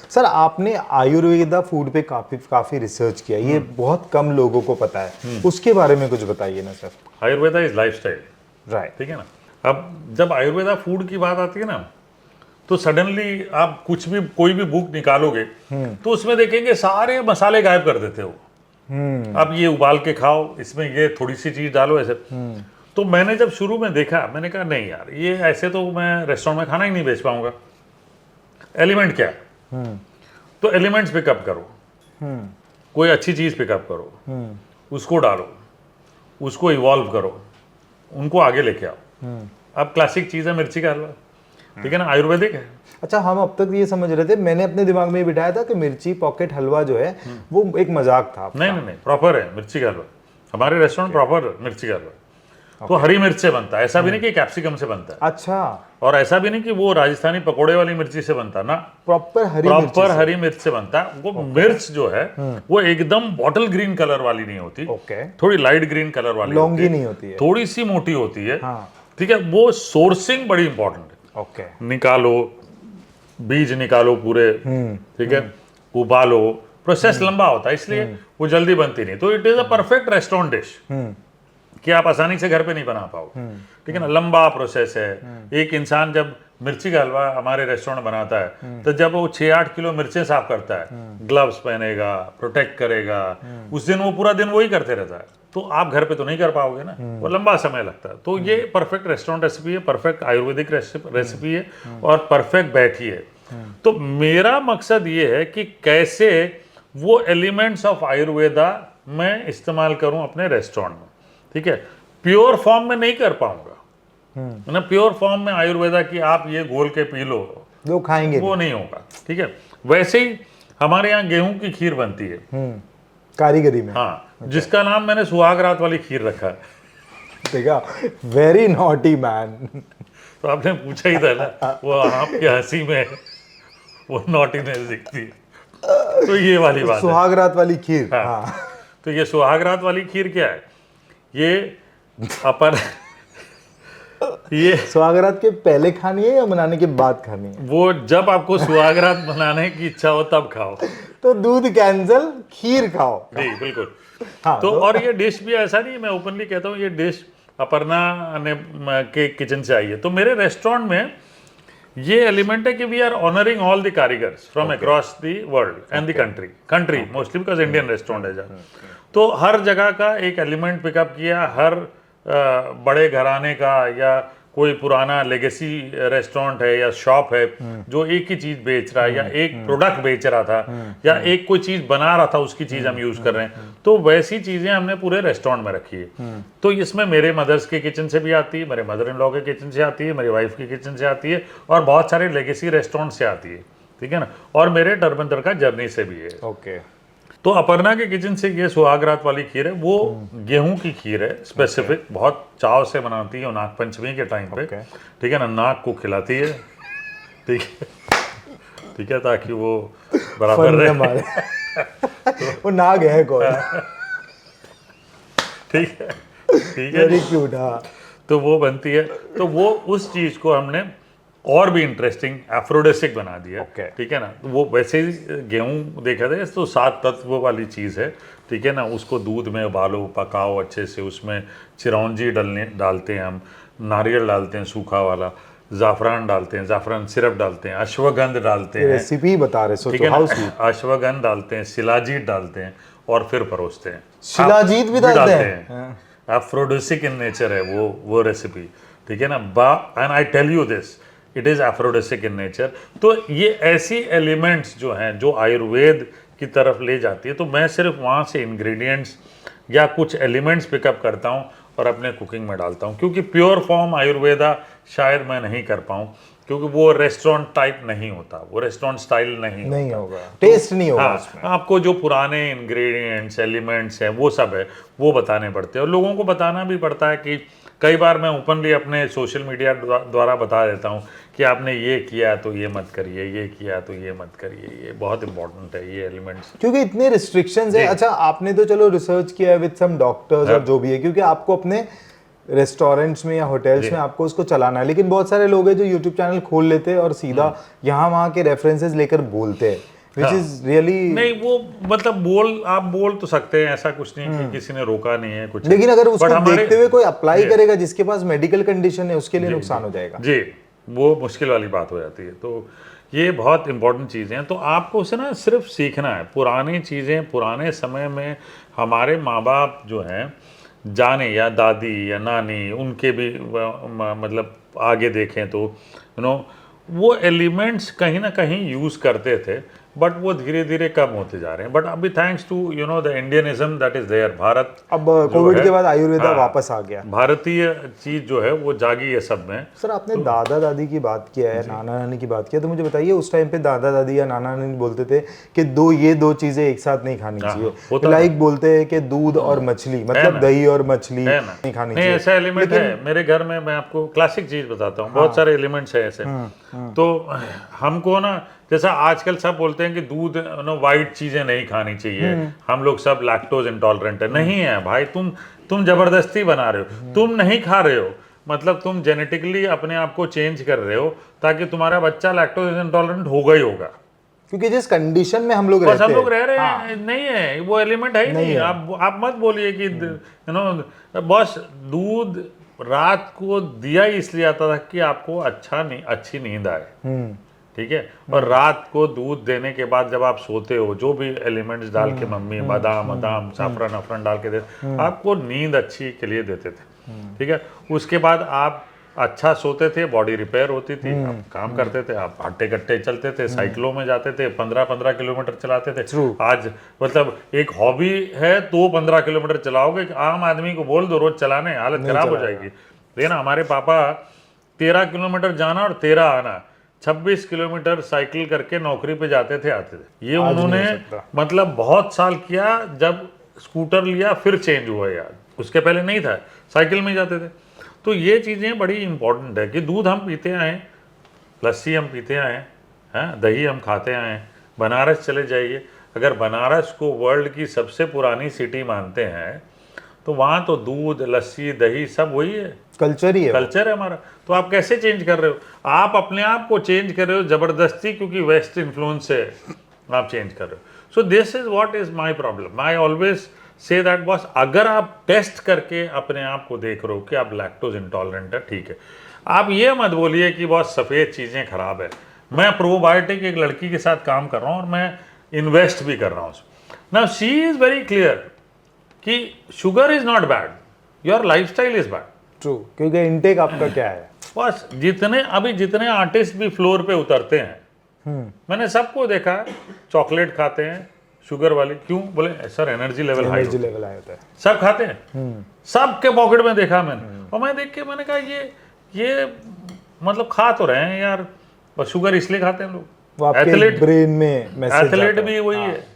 Sir आपने Ayurveda food पे काफी रिसर्च किया, ये बहुत कम लोगों को पता है, उसके बारे में कुछ बताइए ना sir. Ayurveda is lifestyle, right. ठीक है ना। अब जब आयुर्वेदा फूड की बात आती है ना, तो सडनली आप कुछ भी कोई भी बुक निकालोगे तो उसमें देखेंगे सारे मसाले गायब कर देते हो। अब ये उबाल के खाओ, इसमें ये थोड़ी सी चीज डालो ऐसे। तो मैंने जब शुरू में देखा, मैंने कहा नहीं यार, ये ऐसे तो मैं रेस्टोरेंट में खाना ही नहीं बेच पाऊंगा। एलिमेंट क्या है? तो एलिमेंट्स पिकअप करो, कोई अच्छी चीज पिकअप करो, उसको डालो, उसको इवॉल्व करो, उनको आगे लेके आओ। अब क्लासिक चीज है मिर्ची का हलवा, ठीक है ना, आयुर्वेदिक है। अच्छा, हम अब तक ये समझ रहे थे, मैंने अपने दिमाग में ये बिठाया था कि मिर्ची पॉकेट हलवा जो है वो एक मजाक था आपका। नहीं, प्रॉपर है मिर्ची का हलवा। हमारे रेस्टोरेंट प्रॉपर मिर्ची का हलवा। तो हरी मिर्च से बनता है, ऐसा भी नहीं कि कैप्सिकम से बनता है। अच्छा। और ऐसा भी नहीं कि वो राजस्थानी पकोड़े वाली मिर्ची से बनता ना, प्रॉपर हरी मिर्च से बनता है। वो मिर्च जो है वो एकदम बॉटल ग्रीन कलर वाली नहीं होती, थोड़ी लाइट ग्रीन कलर वाली लौंगी नहीं होती है, थोड़ी सी मोटी होती है। ठीक है, वो सोर्सिंग बड़ी इंपॉर्टेंट है। ओके। निकालो, बीज निकालो पूरे, ठीक है, उबालो, प्रोसेस लंबा होता है इसलिए वो जल्दी बनती नहीं। तो it is a perfect restaurant dish कि आप आसानी से घर पे नहीं बना पाओगे, ठीक है ना। लंबा प्रोसेस है। एक इंसान जब मिर्ची का हलवा हमारे रेस्टोरेंट बनाता है तो जब वो 6-8 किलो मिर्चें साफ करता है, ग्लव्स पहनेगा, प्रोटेक्ट करेगा, उस दिन वो पूरा दिन वही करते रहता है। तो आप घर पे तो नहीं कर पाओगे ना, वो लंबा समय लगता है। तो ये परफेक्ट रेस्टोरेंट रेसिपी है, परफेक्ट आयुर्वेदिक रेसिपी है और परफेक्ट बैठी है। तो मेरा मकसद ये है कि कैसे वो एलिमेंट्स ऑफ आयुर्वेदा मैं इस्तेमाल करूं अपने रेस्टोरेंट में, ठीक है। प्योर फॉर्म में नहीं कर पाऊंगा ना, प्योर फॉर्म में आयुर्वेदा की आप ये घोल के पी लो, वो खाएंगे वो नहीं होगा, ठीक है। वैसे ही हमारे यहाँ गेहूं की खीर बनती है कारीगरी में, हाँ, जिसका नाम मैंने सुहाग रात वाली खीर रखा है। देखा, वेरी नॉटी मैन। तो आपने पूछा ही था ना, वो आपकी हंसी में वो नॉटीनेस दिखती है। तो ये वाली बात है, सुहाग रात वाली खीर। हाँ। तो ये सुहाग रात वाली खीर क्या है? ये अपन ये सुहागरात के पहले खानी है या बनाने के बाद खानी है? वो जब आपको सुहागरात बनाने की इच्छा हो तब खाओ। तो दूध कैंसल, खीर खाओ। जी बिल्कुल। हाँ, तो और ये डिश भी ऐसा नहीं, मैं ओपनली कहता हूँ, ये डिश अपर्णा ने के किचन से आई है। तो मेरे रेस्टोरेंट में ये एलिमेंट है कि we are honouring all the कारीगर्स from across the world and the country mostly, because Indian restaurant है जहाँ। तो हर जगह का एक एलिमेंट पिकअप किया, हर बड़े घराने का या कोई पुराना लेगेसी रेस्टोरेंट है या शॉप है जो एक ही चीज बेच रहा है या एक प्रोडक्ट बेच रहा था या एक कोई चीज बना रहा था, उसकी चीज हम यूज कर रहे हैं। तो वैसी चीजें हमने पूरे रेस्टोरेंट में रखी है। तो इसमें मेरे मदर्स के किचन से भी आती है, मेरे मदर इन लॉ के किचन से आती है, मेरी वाइफ की किचन से आती है और बहुत सारे लेगेसी रेस्टोरेंट से आती है, ठीक है ना। और मेरे टर्बंदर का जर्नी से भी है। ओके। तो अपर्णा के किचन से ये सुहाग रात वाली खीर है, वो गेहूं की खीर है स्पेसिफिक, बहुत चाव से बनाती है नाग पंचमी के टाइम पे, ठीक है ना। नाग को खिलाती है, ठीक है, ताकि वो बराबर रहे। वो नाग है कौन? ठीक है, वेरी क्यूट। हाँ, तो वो बनती है। तो वो उस चीज को हमने और भी इंटरेस्टिंग एफ्रोडिसिक बना दिया, ठीक है ना। तो वो वैसे ही गेहूं देखा जाए तो 7 तत्व वाली चीज़ है, ठीक है ना। उसको दूध में उबालो, पकाओ अच्छे से, उसमें चिरौंजी डालते हैं हम, नारियल डालते हैं सूखा वाला, जाफरान डालते हैं, जाफरान सिरप डालते हैं, अश्वगंध डालते हैं, रेसिपी बता रहे, ठीक है ना। अश्वगंध डालते हैं, शिलाजीत डालते हैं और फिर परोसते हैं। शिलाजीत भी डालते हैं। एफ्रोडिसिक इन नेचर है वो रेसिपी, ठीक है ना। And I tell you this, it is aphrodisiac in nature. तो ये ऐसी एलिमेंट्स जो हैं जो आयुर्वेद की तरफ ले जाती है, तो मैं सिर्फ वहाँ से इंग्रेडिएंट्स या कुछ एलिमेंट्स पिकअप करता हूँ और अपने कुकिंग में डालता हूँ, क्योंकि प्योर फॉर्म आयुर्वेदा शायद मैं नहीं कर पाऊँ, क्योंकि वो रेस्टोरेंट टाइप नहीं होता, वो रेस्टोरेंट स्टाइल नहीं होगा, टेस्ट नहीं होगा। हाँ, आपको जो पुराने इंग्रेडिएंट्स एलिमेंट्स हैं वो सब है, वो बताने पड़ते हैं और लोगों को बताना भी पड़ता है। कि कई बार मैं ओपनली अपने सोशल मीडिया द्वारा बता देता हूँ कि आपने ये किया तो ये मत करिए, ये किया तो ये मत करिए, ये बहुत इंपॉर्टेंट है ये एलिमेंट्स, क्योंकि इतने रिस्ट्रिक्शंस है। अच्छा, आपने तो चलो रिसर्च किया है विद सम डॉक्टर्स और जो भी है, क्योंकि आपको अपने रेस्टोरेंट्स में या होटल्स में आपको उसको चलाना है। लेकिन बहुत सारे लोग हैं जो यूट्यूब चैनल खोल लेते हैं और सीधा यहाँ वहाँ के रेफरेंसेस लेकर बोलते हैं, which is really नहीं वो मतलब आप बोल तो सकते हैं, ऐसा कुछ नहीं कि किसी ने रोका नहीं है कुछ, लेकिन अगर उसको But हमारे- देखते हुए कोई अप्लाई करेगा जिसके पास मेडिकल कंडीशन है उसके लिए नुकसान हो जाएगा। जी, वो मुश्किल वाली बात हो जाती है। तो ये बहुत इंपॉर्टेंट चीज़ें हैं। तो आपको उसे ना सिर्फ सीखना है, पुरानी चीज़ें पुराने समय में हमारे माँ बाप जो हैं जाने, या दादी या नानी, उनके भी मतलब आगे देखें तो वो एलिमेंट्स कहीं ना कहीं यूज़ करते थे, बट वो धीरे धीरे कम होते जा रहे हैं। बट अभी thanks to the Indianism that is there, Bharat अब कोविड के बाद आयुर्वेदा वापस आ गया। भारतीय चीज जो है वो जागी है सब में। सर आपने दादा दादी की बात किया है, नाना नानी की बात किया, तो मुझे बताइए उस टाइम पे दादा दादी या नाना नानी बोलते थे कि ये दो चीजें एक साथ नहीं खानी चाहिए, लाइक बोलते हैं कि दूध और मछली, मतलब दही और मछली नहीं खानी चाहिए। ऐसा एलिमेंट है मेरे घर में, मैं आपको क्लासिक चीज बताता हूँ, बहुत सारे एलिमेंट्स है ऐसे। तो हमको ना, जैसा आजकल सब बोलते हैं कि दूध वाइट चीजें नहीं खानी चाहिए, हम लोग सब लैक्टोज इंटॉलरेंट है। नहीं है भाई, तुम जबरदस्ती बना रहे हो, तुम नहीं खा रहे हो, मतलब तुम जेनेटिकली अपने आप को चेंज कर रहे हो ताकि तुम्हारा बच्चा लैक्टोज इंटॉलरेंट होगा ही होगा, क्योंकि जिस कंडीशन में हम लोग बस हम लोग रह रहे हैं नहीं है वो एलिमेंट है ही नहीं। आप मत बोलिए कि बस दूध रात को दिया ही इसलिए आता था कि आपको अच्छी नींद आए, ठीक है। और रात को दूध देने के बाद जब आप सोते हो, जो भी एलिमेंट्स डाल के मम्मी बादाम साफरन अफरन डाल के देते, आपको नींद अच्छी के लिए देते थे, ठीक है। उसके बाद आप अच्छा सोते थे, बॉडी रिपेयर होती थी, आप काम करते थे, आप हट्टे कट्टे चलते थे, साइकिलों में जाते थे, 15-15 किलोमीटर चलाते थे। आज मतलब एक हॉबी है तो 15 किलोमीटर चलाओगे, आम आदमी को बोल दो रोज चलाने, हालत खराब हो जाएगी। लेकिन हमारे पापा 13 किलोमीटर जाना और 13 आना, 26 किलोमीटर साइकिल करके नौकरी पे जाते थे आते थे। ये उन्होंने मतलब बहुत साल किया। जब स्कूटर लिया फिर चेंज हुआ यार, उसके पहले नहीं था, साइकिल में जाते थे। तो ये चीज़ें बड़ी इंपॉर्टेंट है कि दूध हम पीते आए, लस्सी हम पीते आए हैं, दही हम खाते आए हैं। बनारस चले जाइए, अगर बनारस को वर्ल्ड की सबसे पुरानी सिटी मानते हैं तो वहाँ तो दूध लस्सी दही सब वही है, कल्चर ही है, कल्चर है हमारा। तो आप कैसे चेंज कर रहे हो? आप अपने आप को चेंज कर रहे हो जबरदस्ती, क्योंकि वेस्ट इन्फ्लुएंस से आप चेंज कर रहे हो। So this is what is my problem. I always say that boss, अगर आप टेस्ट करके अपने आप को देख रहे हो कि आप लैक्टोज इंटॉलरेंट है, ठीक है। आप ये मत बोलिए कि बॉस सफ़ेद चीज़ें खराब है। मैं प्रोबायोटिक एक लड़की के साथ काम कर रहा हूँ और मैं इन्वेस्ट भी कर रहा हूँ। Now she is very clear कि sugar is not bad, your lifestyle is bad. True, क्योंकि इनटेक आपका क्या है। बस जितने आर्टिस्ट भी फ्लोर पे उतरते हैं, मैंने सबको देखा है, चॉकलेट खाते हैं शुगर वाली, क्यों? बोले सर एनर्जी लेवल हाई होता है, सब खाते हैं, सबके पॉकेट में देखा मैंने। और मैं देख के मैंने कहा ये मतलब खा तो रहे हैं यार, बस शुगर इसलिए खाते हैं लोग। एथलीट ब्रेन में मैसेज, एथलीट भी वही है,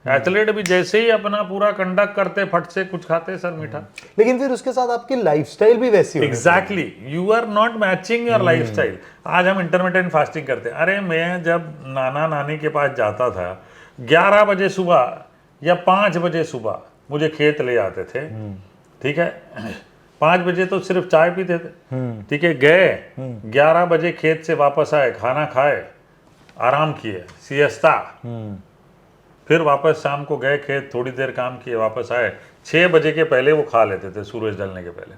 एथलीट भी जैसे ही अपना पूरा कंडक्ट करते फट से कुछ खाते सर मीठा। लेकिन फिर उसके साथ आपकी लाइफस्टाइल भी वैसी होती है। Exactly, you are not matching your lifestyle. आज हम इंटरमिटेंट फास्टिंग करते हैं। अरे मैं जब नाना नानी के पास जाता था 11 बजे सुबह या 5 बजे सुबह मुझे खेत ले आते थे, ठीक है। 5 बजे तो सिर्फ चाय पीते थे, ठीक है। गए 11 बजे खेत से वापस आए, खाना खाए, आराम किए, सिएस्ता, फिर वापस शाम को गए खेत, थोड़ी देर काम किए, वापस आए। 6 बजे के पहले वो खा लेते थे, सूरज ढलने के पहले।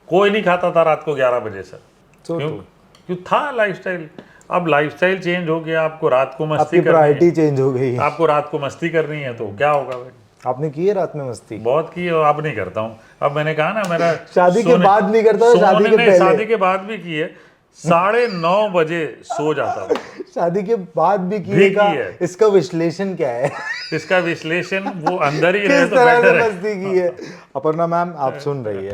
कोई नहीं खाता था रात को 11 बजे सर। क्यों था लाइफस्टाइल। अब लाइफस्टाइल चेंज हो गया, आपको रात को मस्ती करनी है, प्रायोरिटी चेंज हो गई, आपको रात को मस्ती करनी है, तो क्या होगा भाई? आपने की है रात में मस्ती? बहुत की है, अब नहीं करता हूँ। अब मैंने कहा ना, मेरा शादी के बाद नहीं करता, शादी के पहले। शादी के बाद भी की है, 9:30 बजे सो जाता था। शादी के बाद भी की है। इसका विश्लेषण क्या है? इसका विश्लेषण वो अंदर ही रहे तो किस तरह बेटर से है। मस्ती की है। अपर्णा मैम, आप सुन रही है।